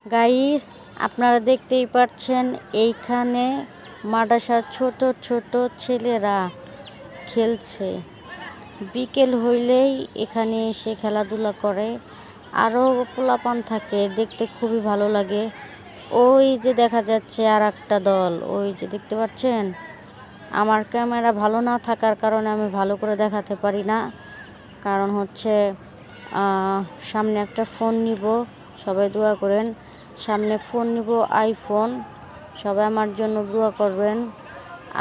Guys, আপনারা দেখতেই পাচ্ছেন এইখানে মাদ্রাসার ছোট ছোট ছেলেরা খেলছে। বিকেল হইলেই এখানে এসে খেলাধুলা করে। আরও পোলাপান থাকে, দেখতে খুবই ভালো লাগে। ওই যে দেখা যাচ্ছে আর একটা দল, ওই যে দেখতে পাচ্ছেন। আমার ক্যামেরা ভালো না থাকার কারণে আমি ভালো করে দেখাতে পারি না, কারণ হচ্ছে সামনে একটা ফোন নিব। সবাই দোয়া করেন। সামনে ফোন নিব, আইফোন। সবাই আমার জন্য দোয়া করবেন,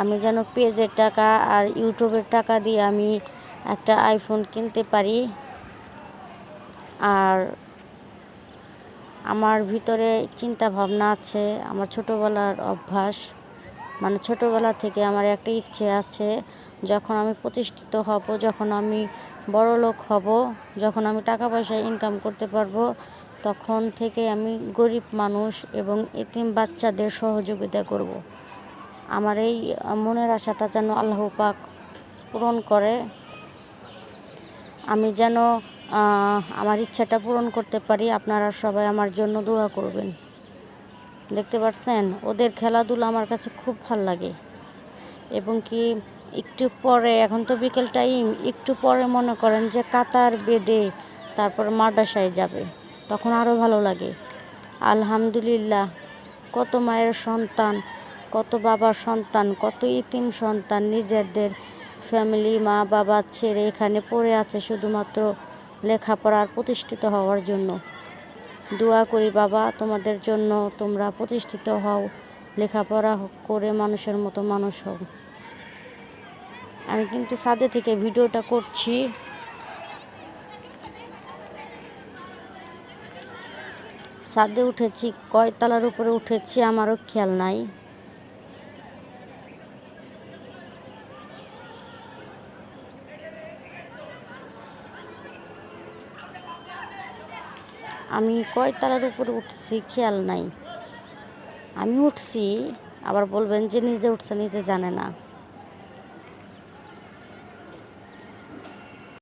আমি যেন পেজের টাকা আর ইউটিউবের টাকা দিয়ে আমি একটা আইফোন কিনতে পারি। আর আমার ভিতরে চিন্তা ভাবনা আছে, আমার ছোটোবেলার অভ্যাস, মানে ছোটোবেলা থেকে আমার একটা ইচ্ছে আছে, যখন আমি প্রতিষ্ঠিত হব, যখন আমি বড়লোক হব, যখন আমি টাকা পয়সা ইনকাম করতে পারবো, তখন থেকে আমি গরিব মানুষ এবং এতিম বাচ্চাদের সহযোগিতা করব। আমার এই মনের আশাটা যেন আল্লাহ পাক পূরণ করে। আমি যেন আমার ইচ্ছাটা পূরণ করতে পারি। আপনারা সবাই আমার জন্য দোয়া করবেন। দেখতে পাচ্ছেন ওদের খেলাধুলা আমার কাছে খুব ভাল লাগে। এবং কি একটু পরে, এখন তো বিকেল টাইম, একটু পরে মনে করেন যে কাতার বেঁধে তারপর মাদ্রাসায় যাবে, তখন আরও ভালো লাগে। আলহামদুলিল্লাহ, কত মায়ের সন্তান, কত বাবার সন্তান, কত ইতিম সন্তান নিজেদের ফ্যামিলি, মা বাবা ছেড়ে এখানে পড়ে আছে শুধুমাত্র লেখাপড়ার প্রতিষ্ঠিত হওয়ার জন্য। দোয়া করি বাবা তোমাদের জন্য, তোমরা প্রতিষ্ঠিত হও, লেখাপড়া করে মানুষের মতো মানুষ হও। আমি কিন্তু ছাদে থেকে ভিডিওটা করছি। ছাদে উঠেছি, কয় তলার উপরে উঠেছি আমারও খেয়াল নাই। আমি কয় তলার উপরে উঠছি খেয়াল নাই। আমি উঠছি, আবার বলবেন যে নিজে উঠছে নিজে জানে না।